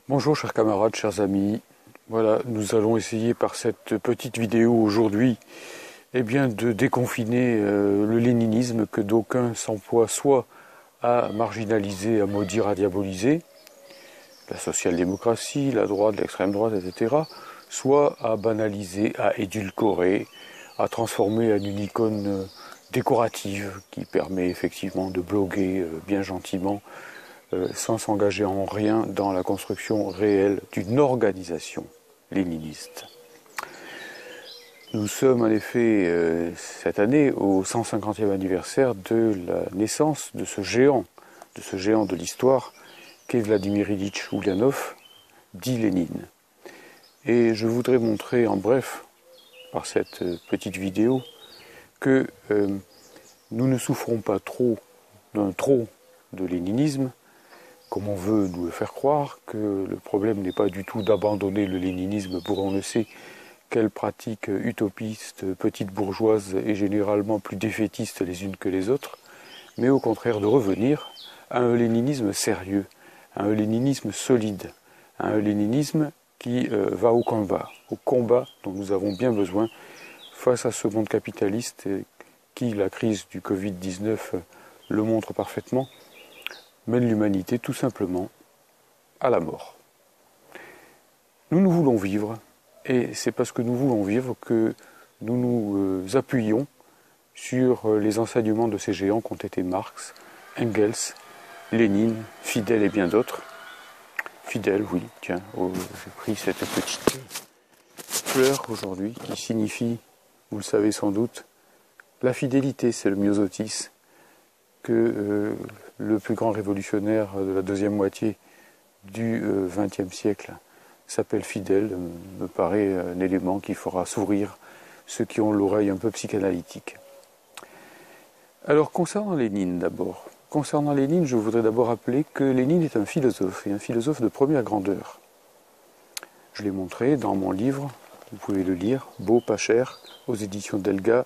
Bonjour chers camarades, chers amis. Voilà, nous allons essayer par cette petite vidéo aujourd'hui de déconfiner le léninisme que d'aucuns s'emploient soit à marginaliser, à maudire, à diaboliser, la social-démocratie, la droite, l'extrême droite, etc., soit à banaliser, à édulcorer, à transformer en une icône décorative qui permet effectivement de bloguer bien gentiment sans s'engager en rien dans la construction réelle d'une organisation léniniste. Nous sommes en effet cette année au 150e anniversaire de la naissance de ce géant de l'histoire qu'est Vladimir Ilitch Ulyanov, dit Lénine. Et je voudrais montrer en bref, par cette petite vidéo, que nous ne souffrons pas d'un trop de léninisme, comme on veut nous le faire croire, que le problème n'est pas du tout d'abandonner le léninisme pour on ne sait quelles pratiques utopistes, petites bourgeoises et généralement plus défaitistes les unes que les autres, mais au contraire de revenir à un léninisme sérieux, à un léninisme solide, à un léninisme qui va au combat dont nous avons bien besoin face à ce monde capitaliste qui, la crise du Covid-19 le montre parfaitement, mène l'humanité tout simplement à la mort. Nous voulons vivre, et c'est parce que nous voulons vivre que nous nous appuyons sur les enseignements de ces géants qu'ont été Marx, Engels, Lénine, Fidel et bien d'autres. Fidel, oui, tiens, j'ai pris cette petite fleur aujourd'hui qui signifie, vous le savez sans doute, la fidélité, c'est le myosotis, que le plus grand révolutionnaire de la deuxième moitié du XXe siècle s'appelle Fidel, me paraît un élément qui fera sourire ceux qui ont l'oreille un peu psychanalytique. Alors concernant Lénine d'abord, je voudrais d'abord rappeler que Lénine est un philosophe, et un philosophe de première grandeur. Je l'ai montré dans mon livre, vous pouvez le lire, beau, pas cher, aux éditions Delga,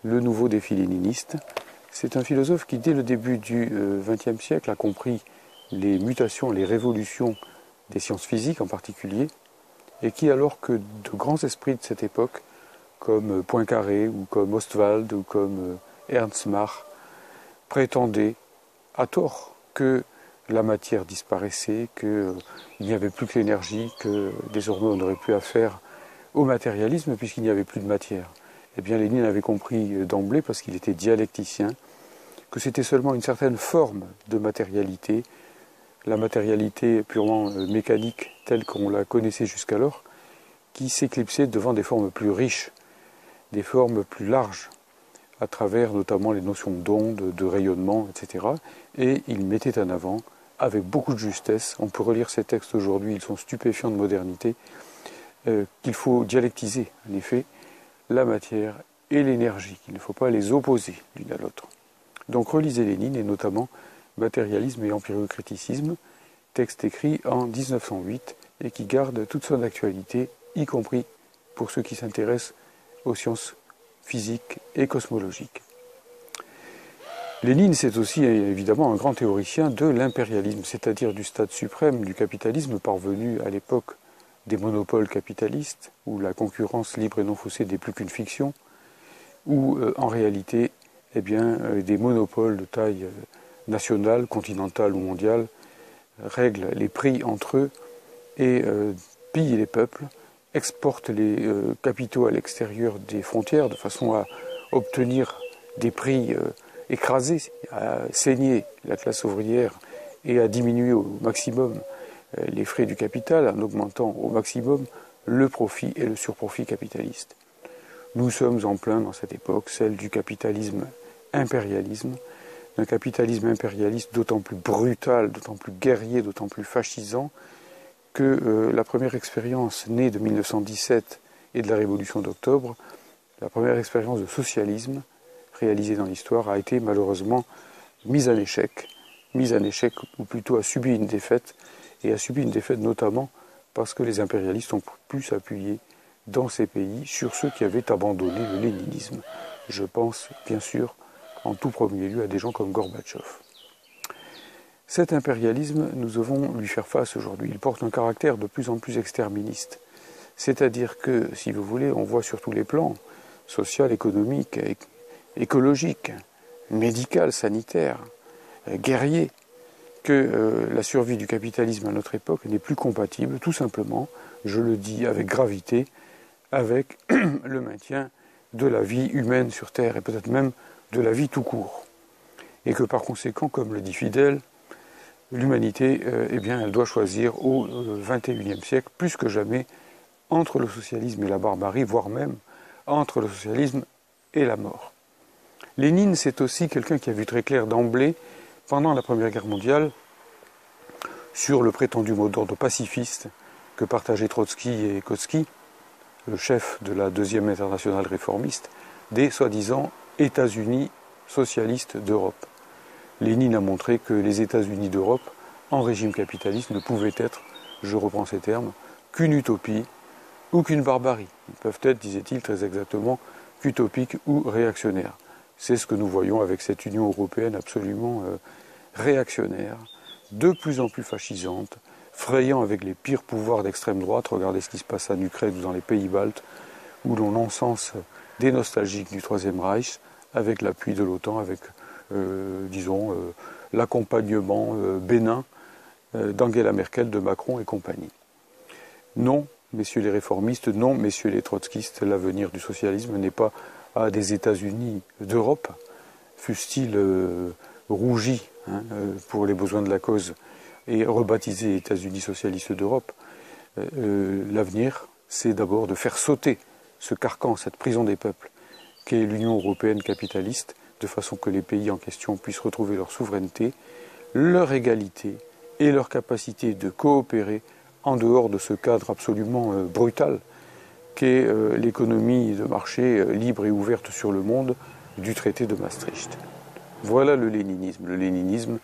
Le nouveau défi léniniste. C'est un philosophe qui, dès le début du XXe siècle, a compris les mutations, les révolutions des sciences physiques en particulier, et qui, alors que de grands esprits de cette époque, comme Poincaré, ou comme Ostwald, ou comme Ernst Mach, prétendaient, à tort, que la matière disparaissait, qu'il n'y avait plus que l'énergie, que désormais on n'aurait plus affaire au matérialisme puisqu'il n'y avait plus de matière. Eh bien, Lénine avait compris d'emblée, parce qu'il était dialecticien, que c'était seulement une certaine forme de matérialité, la matérialité purement mécanique telle qu'on la connaissait jusqu'alors, qui s'éclipsait devant des formes plus riches, des formes plus larges, à travers notamment les notions d'onde, de rayonnement, etc. Et il mettait en avant, avec beaucoup de justesse, on peut relire ces textes aujourd'hui, ils sont stupéfiants de modernité, qu'il faut dialectiser, en effet, la matière et l'énergie, qu'il ne faut pas les opposer l'une à l'autre. Donc relisez Lénine, et notamment Matérialisme et empiriocriticisme, texte écrit en 1908 et qui garde toute son actualité, y compris pour ceux qui s'intéressent aux sciences physiques et cosmologiques. Lénine, c'est aussi évidemment un grand théoricien de l'impérialisme, c'est-à-dire du stade suprême du capitalisme parvenu à l'époque des monopoles capitalistes, où la concurrence libre et non faussée n'est plus qu'une fiction, où en réalité, des monopoles de taille nationale, continentale ou mondiale règlent les prix entre eux et pillent les peuples, exportent les capitaux à l'extérieur des frontières de façon à obtenir des prix écrasés, à saigner la classe ouvrière et à diminuer au maximum les frais du capital en augmentant au maximum le profit et le surprofit capitaliste. Nous sommes en plein dans cette époque, celle du capitalisme-impérialisme, d'un capitalisme impérialiste d'autant plus brutal, d'autant plus guerrier, d'autant plus fascisant que la première expérience née de 1917 et de la Révolution d'octobre, la première expérience de socialisme réalisée dans l'histoire a été malheureusement mise en échec, ou plutôt a subi une défaite, et a subi une défaite notamment parce que les impérialistes ont pu s'appuyer dans ces pays sur ceux qui avaient abandonné le léninisme. Je pense bien sûr en tout premier lieu à des gens comme Gorbatchev. Cet impérialisme, nous devons lui faire face aujourd'hui. Il porte un caractère de plus en plus exterministe. C'est-à-dire que, si vous voulez, on voit sur tous les plans, social, économique, écologique, médical, sanitaire, guerrier, que la survie du capitalisme à notre époque n'est plus compatible, tout simplement, je le dis avec gravité, avec le maintien de la vie humaine sur Terre, et peut-être même de la vie tout court. Et que par conséquent, comme le dit Fidel, l'humanité, eh bien, elle doit choisir au XXIe siècle, plus que jamais, entre le socialisme et la barbarie, voire même entre le socialisme et la mort. Lénine, c'est aussi quelqu'un qui a vu très clair d'emblée, pendant la Première Guerre mondiale, sur le prétendu mot d'ordre pacifiste que partageaient Trotsky et Kautsky, le chef de la Deuxième Internationale réformiste, des soi-disant États-Unis socialistes d'Europe. Lénine a montré que les États-Unis d'Europe, en régime capitaliste, ne pouvaient être, je reprends ces termes, qu'une utopie ou qu'une barbarie. Ils peuvent être, disait-il très exactement, qu'utopiques ou réactionnaires. C'est ce que nous voyons avec cette Union européenne absolument réactionnaire, de plus en plus fascisante, frayant avec les pires pouvoirs d'extrême droite. Regardez ce qui se passe en Ukraine ou dans les pays baltes, où l'on encense des nostalgiques du Troisième Reich, avec l'appui de l'OTAN, avec, l'accompagnement bénin d'Angela Merkel, de Macron et compagnie. Non, messieurs les réformistes, non, messieurs les trotskistes, l'avenir du socialisme n'est pas à des États-Unis d'Europe, fussent-ils rougis pour les besoins de la cause et rebaptisés États-Unis socialistes d'Europe. L'avenir, c'est d'abord de faire sauter ce carcan, cette prison des peuples, qu'est l'Union européenne capitaliste, de façon que les pays en question puissent retrouver leur souveraineté, leur égalité et leur capacité de coopérer en dehors de ce cadre absolument brutal qu'est l'économie de marché libre et ouverte sur le monde du traité de Maastricht. Voilà le léninisme. Le léninisme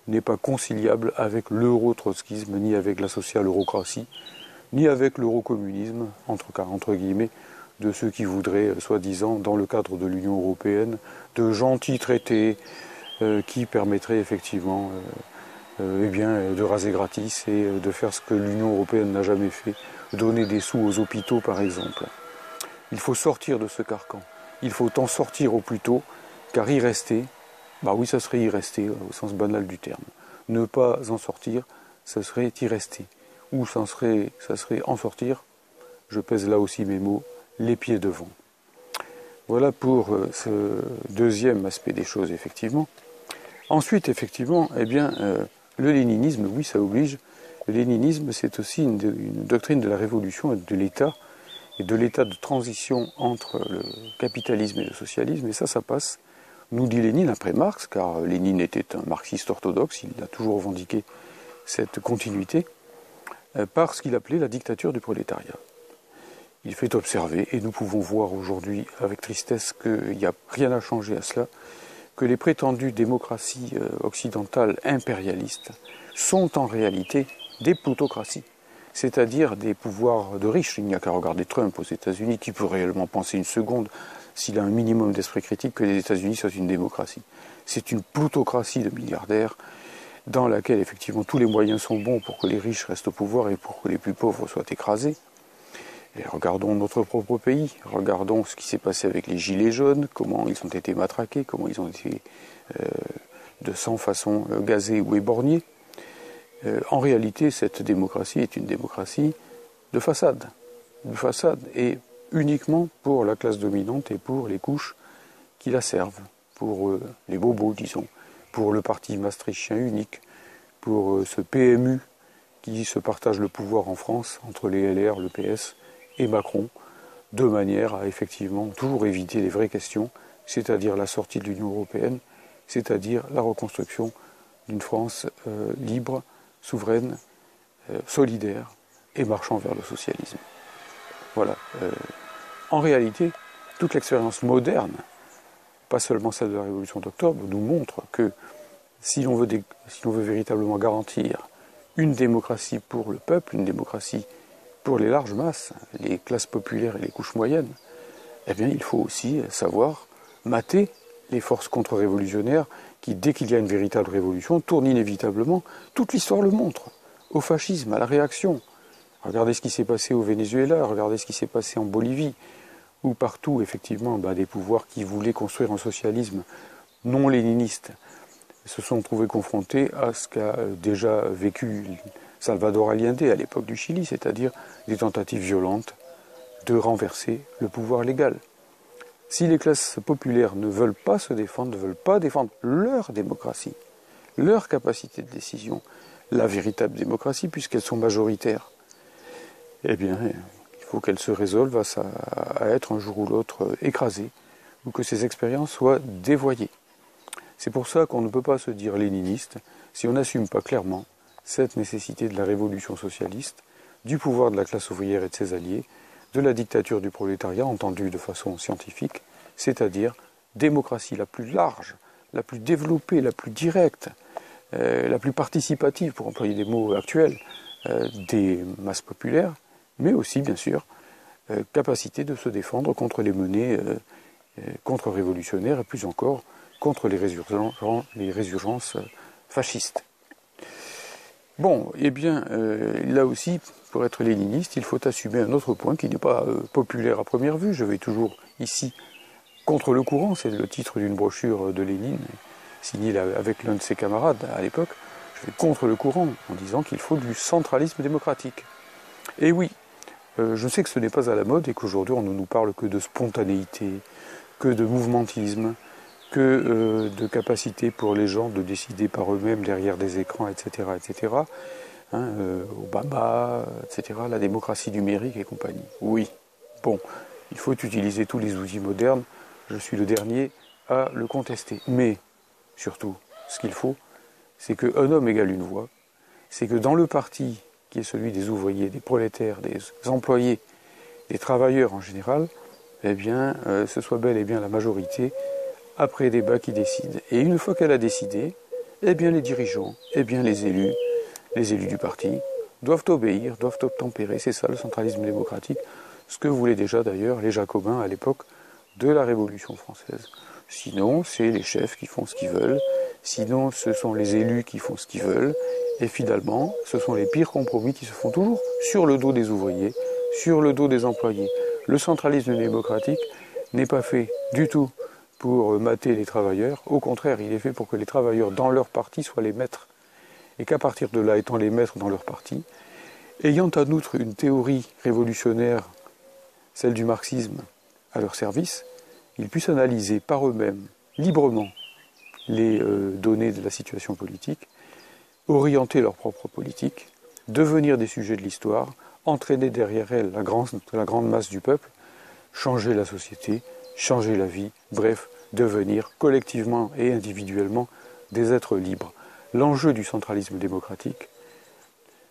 n'est pas conciliable avec l'euro-trotskisme, ni avec la social-eurocratie, ni avec l'eurocommunisme, entre guillemets, de ceux qui voudraient, soi-disant, dans le cadre de l'Union européenne, de gentils traités qui permettraient effectivement de raser gratis et de faire ce que l'Union européenne n'a jamais fait, donner des sous aux hôpitaux par exemple. Il faut sortir de ce carcan. Il faut en sortir au plus tôt, car y rester, bah oui, ça serait y rester au sens banal du terme. Ne pas en sortir, ça serait y rester. Ou ça serait en sortir, je pèse là aussi mes mots, les pieds devant. Voilà pour ce deuxième aspect des choses, effectivement. Ensuite, effectivement, le léninisme, oui, ça oblige. Le léninisme, c'est aussi une doctrine de la révolution et de l'État de transition entre le capitalisme et le socialisme, et ça passe, nous dit Lénine après Marx, car Lénine était un marxiste orthodoxe, il a toujours revendiqué cette continuité, par ce qu'il appelait la dictature du prolétariat. Il fait observer, et nous pouvons voir aujourd'hui avec tristesse qu'il n'y a rien à changer à cela, que les prétendues démocraties occidentales impérialistes sont en réalité des plutocraties, c'est-à-dire des pouvoirs de riches. Il n'y a qu'à regarder Trump aux États-Unis qui peut réellement penser une seconde, s'il a un minimum d'esprit critique, que les États-Unis soient une démocratie. C'est une plutocratie de milliardaires dans laquelle effectivement tous les moyens sont bons pour que les riches restent au pouvoir et pour que les plus pauvres soient écrasés. Et regardons notre propre pays, regardons ce qui s'est passé avec les gilets jaunes, comment ils ont été matraqués, comment ils ont été de 100 façons gazés ou éborgnés. En réalité, cette démocratie est une démocratie de façade et uniquement pour la classe dominante et pour les couches qui la servent, pour les bobos, disons, pour le parti maastrichtien unique, pour ce PMU qui se partage le pouvoir en France entre les LR, le PS et Macron, de manière à effectivement toujours éviter les vraies questions, c'est-à-dire la sortie de l'Union européenne, c'est-à-dire la reconstruction d'une France libre, souveraine, solidaire et marchant vers le socialisme. Voilà. En réalité, toute l'expérience moderne, pas seulement celle de la Révolution d'octobre, nous montre que si l'on veut véritablement garantir une démocratie pour le peuple, une démocratie pour les larges masses, les classes populaires et les couches moyennes, eh bien, il faut aussi savoir mater les forces contre-révolutionnaires qui, dès qu'il y a une véritable révolution, tournent inévitablement. Toute l'histoire le montre. Au fascisme, à la réaction. Regardez ce qui s'est passé au Venezuela, regardez ce qui s'est passé en Bolivie, où partout, effectivement, des pouvoirs qui voulaient construire un socialisme non léniniste se sont trouvés confrontés à ce qu'a déjà vécu Salvador Allende à l'époque du Chili, c'est-à-dire des tentatives violentes de renverser le pouvoir légal. Si les classes populaires ne veulent pas se défendre, ne veulent pas défendre leur démocratie, leur capacité de décision, la véritable démocratie, puisqu'elles sont majoritaires, eh bien, il faut qu'elles se résolvent à être un jour ou l'autre écrasées, ou que ces expériences soient dévoyées. C'est pour ça qu'on ne peut pas se dire léniniste si on n'assume pas clairement cette nécessité de la révolution socialiste, du pouvoir de la classe ouvrière et de ses alliés, de la dictature du prolétariat, entendue de façon scientifique, c'est-à-dire démocratie la plus large, la plus développée, la plus directe, la plus participative, pour employer des mots actuels, des masses populaires, mais aussi, bien sûr, capacité de se défendre contre les menées contre-révolutionnaires et plus encore contre les résurgences fascistes. Bon, eh bien, là aussi, pour être léniniste, il faut assumer un autre point qui n'est pas populaire à première vue. Je vais toujours ici contre le courant, c'est le titre d'une brochure de Lénine, signée avec l'un de ses camarades à l'époque. Je vais contre le courant en disant qu'il faut du centralisme démocratique. Et oui, je sais que ce n'est pas à la mode et qu'aujourd'hui on ne nous parle que de spontanéité, que de mouvementisme, que de capacité pour les gens de décider par eux-mêmes derrière des écrans, etc., etc. Obama, etc., la démocratie numérique et compagnie. Oui, bon, il faut utiliser tous les outils modernes, je suis le dernier à le contester. Mais, surtout, ce qu'il faut, c'est qu'un homme égale une voix, c'est que dans le parti qui est celui des ouvriers, des prolétaires, des employés, des travailleurs en général, eh bien, ce soit bel et bien la majorité, après débat, qui décide. Et une fois qu'elle a décidé, eh bien les dirigeants, eh bien les élus du parti, doivent obéir, doivent obtempérer. C'est ça le centralisme démocratique, ce que voulaient déjà d'ailleurs les Jacobins à l'époque de la Révolution française. Sinon, c'est les chefs qui font ce qu'ils veulent, sinon ce sont les élus qui font ce qu'ils veulent, et finalement, ce sont les pires compromis qui se font toujours sur le dos des ouvriers, sur le dos des employés. Le centralisme démocratique n'est pas fait du tout pour mater les travailleurs. Au contraire, il est fait pour que les travailleurs dans leur parti soient les maîtres. Et qu'à partir de là, étant les maîtres dans leur parti, ayant en outre une théorie révolutionnaire, celle du marxisme, à leur service, ils puissent analyser par eux-mêmes, librement, les données de la situation politique, orienter leur propre politique, devenir des sujets de l'histoire, entraîner derrière elles la grande masse du peuple, changer la société, changer la vie, bref, devenir collectivement et individuellement des êtres libres. L'enjeu du centralisme démocratique,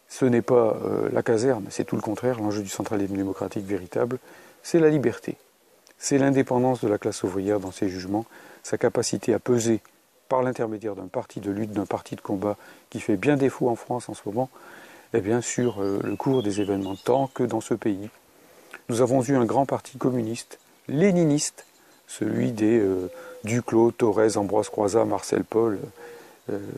ce n'est pas la caserne, c'est tout le contraire. L'enjeu du centralisme démocratique véritable, c'est la liberté. C'est l'indépendance de la classe ouvrière dans ses jugements, sa capacité à peser par l'intermédiaire d'un parti de lutte, d'un parti de combat qui fait bien défaut en France en ce moment, eh bien, sur le cours des événements, tant que dans ce pays, nous avons eu un grand parti communiste, léniniste, celui des Duclos, Thorez, Ambroise Croizat, Marcel Paul,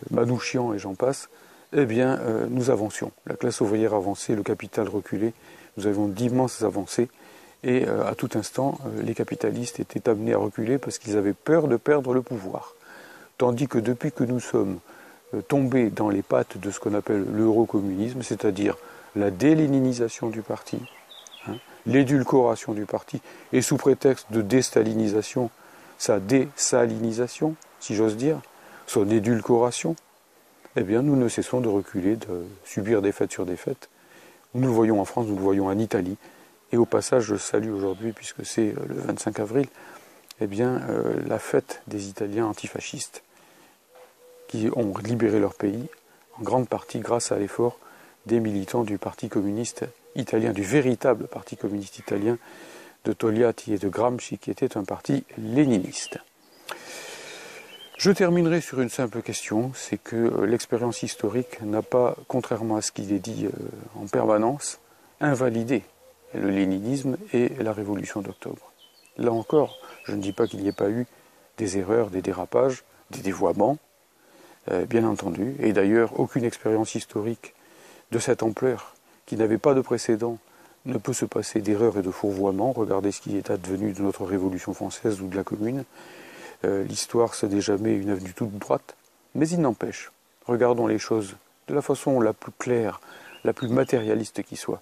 Manouchian et j'en passe. Eh bien, nous avancions. La classe ouvrière avançait, le capital reculait. Nous avons d'immenses avancées. Et à tout instant, les capitalistes étaient amenés à reculer parce qu'ils avaient peur de perdre le pouvoir. Tandis que depuis que nous sommes tombés dans les pattes de ce qu'on appelle l'eurocommunisme, c'est-à-dire la déléninisation du parti, l'édulcoration du parti, et sous prétexte de déstalinisation, sa désalinisation, si j'ose dire, son édulcoration, eh bien nous ne cessons de reculer, de subir défaite sur défaite. Nous le voyons en France, nous le voyons en Italie. Et au passage, je salue aujourd'hui, puisque c'est le 25 avril, eh bien, la fête des Italiens antifascistes qui ont libéré leur pays, en grande partie grâce à l'effort des militants du Parti communiste italien, du véritable Parti communiste italien de Togliatti et de Gramsci, qui était un parti léniniste. Je terminerai sur une simple question, c'est que l'expérience historique n'a pas, contrairement à ce qu'il est dit en permanence, invalider le léninisme et la révolution d'octobre. Là encore, je ne dis pas qu'il n'y ait pas eu des erreurs, des dérapages, des dévoiements, bien entendu, et d'ailleurs aucune expérience historique de cette ampleur, qui n'avait pas de précédent, ne peut se passer d'erreurs et de fourvoiements. Regardez ce qui est advenu de notre Révolution française ou de la Commune. L'histoire, ce n'est jamais une avenue toute droite, mais il n'empêche, regardons les choses de la façon la plus claire, la plus matérialiste qui soit.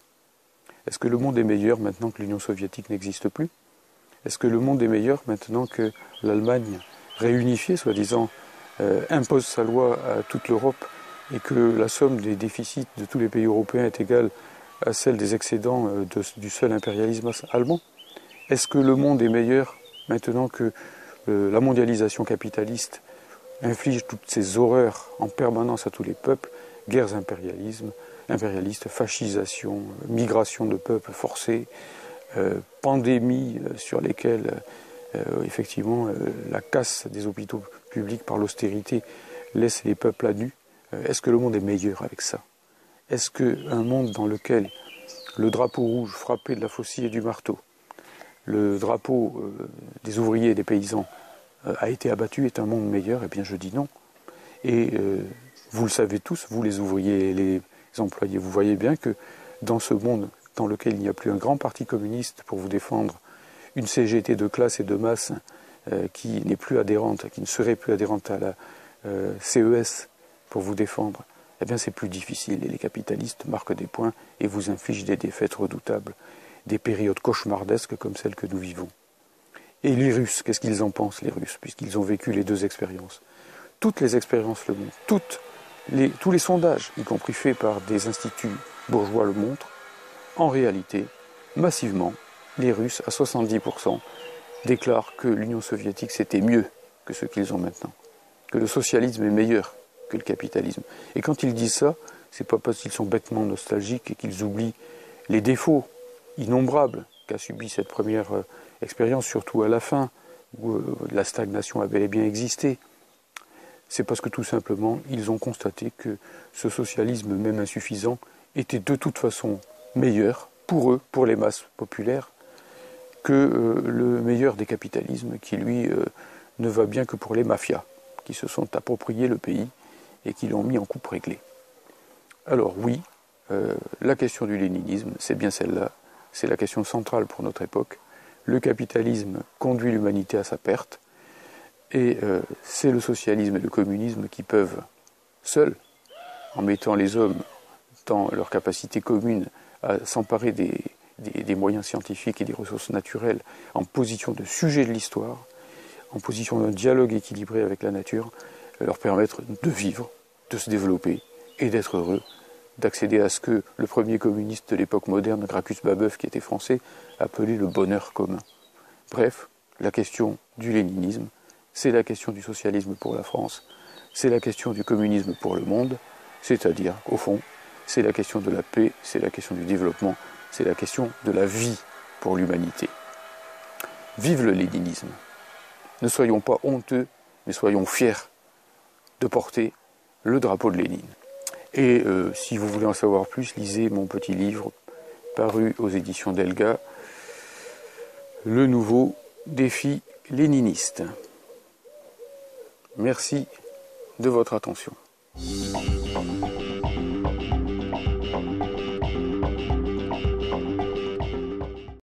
Est-ce que le monde est meilleur maintenant que l'Union soviétique n'existe plus? Est-ce que le monde est meilleur maintenant que l'Allemagne, réunifiée, soi-disant, impose sa loi à toute l'Europe et que la somme des déficits de tous les pays européens est égale à celle des excédents du seul impérialisme allemand? Est-ce que le monde est meilleur maintenant que la mondialisation capitaliste inflige toutes ces horreurs en permanence à tous les peuples, guerres impérialistes, fascisation, migration de peuples forcés, pandémies sur lesquelles effectivement la casse des hôpitaux publics par l'austérité laisse les peuples à nu? Est-ce que le monde est meilleur avec ça? Est-ce qu'un monde dans lequel le drapeau rouge frappé de la faucille et du marteau, le drapeau des ouvriers et des paysans a été abattu est un monde meilleur? Eh bien je dis non. Et vous le savez tous, vous les ouvriers et les employés, vous voyez bien que dans ce monde dans lequel il n'y a plus un grand parti communiste pour vous défendre, une CGT de classe et de masse qui n'est plus adhérente, qui ne serait plus adhérente à la CES pour vous défendre, eh bien c'est plus difficile et les capitalistes marquent des points et vous infligent des défaites redoutables, des périodes cauchemardesques comme celles que nous vivons. Et les Russes, qu'est-ce qu'ils en pensent, les Russes, puisqu'ils ont vécu les deux expériences? Toutes les expériences le montrent, tous les sondages, y compris faits par des instituts bourgeois, le montrent. En réalité, massivement, les Russes, à 70%, déclarent que l'Union soviétique c'était mieux que ce qu'ils ont maintenant, que le socialisme est meilleur que le capitalisme. Et quand ils disent ça, c'est pas parce qu'ils sont bêtement nostalgiques et qu'ils oublient les défauts innombrables qu'a subi cette première expérience, surtout à la fin, où la stagnation a bel et bien existé. C'est parce que tout simplement, ils ont constaté que ce socialisme, même insuffisant, était de toute façon meilleur pour eux, pour les masses populaires, que le meilleur des capitalismes, qui lui ne va bien que pour les mafias, qui se sont appropriés le pays et qui l'ont mis en coupe réglée. Alors oui, la question du léninisme, c'est bien celle-là, c'est la question centrale pour notre époque. Le capitalisme conduit l'humanité à sa perte, et c'est le socialisme et le communisme qui peuvent, seuls, en mettant les hommes dans leur capacité commune à s'emparer des moyens scientifiques et des ressources naturelles, en position de sujet de l'histoire, en position d'un dialogue équilibré avec la nature, leur permettre de vivre, de se développer et d'être heureux, d'accéder à ce que le premier communiste de l'époque moderne, Gracchus Babeuf, qui était français, appelait le bonheur commun. Bref, la question du léninisme, c'est la question du socialisme pour la France, c'est la question du communisme pour le monde, c'est-à-dire, au fond, c'est la question de la paix, c'est la question du développement, c'est la question de la vie pour l'humanité. Vive le léninisme! Ne soyons pas honteux, mais soyons fiers de porter le drapeau de Lénine. Et si vous voulez en savoir plus, lisez mon petit livre paru aux éditions d'Elga, Le nouveau défi léniniste. Merci de votre attention.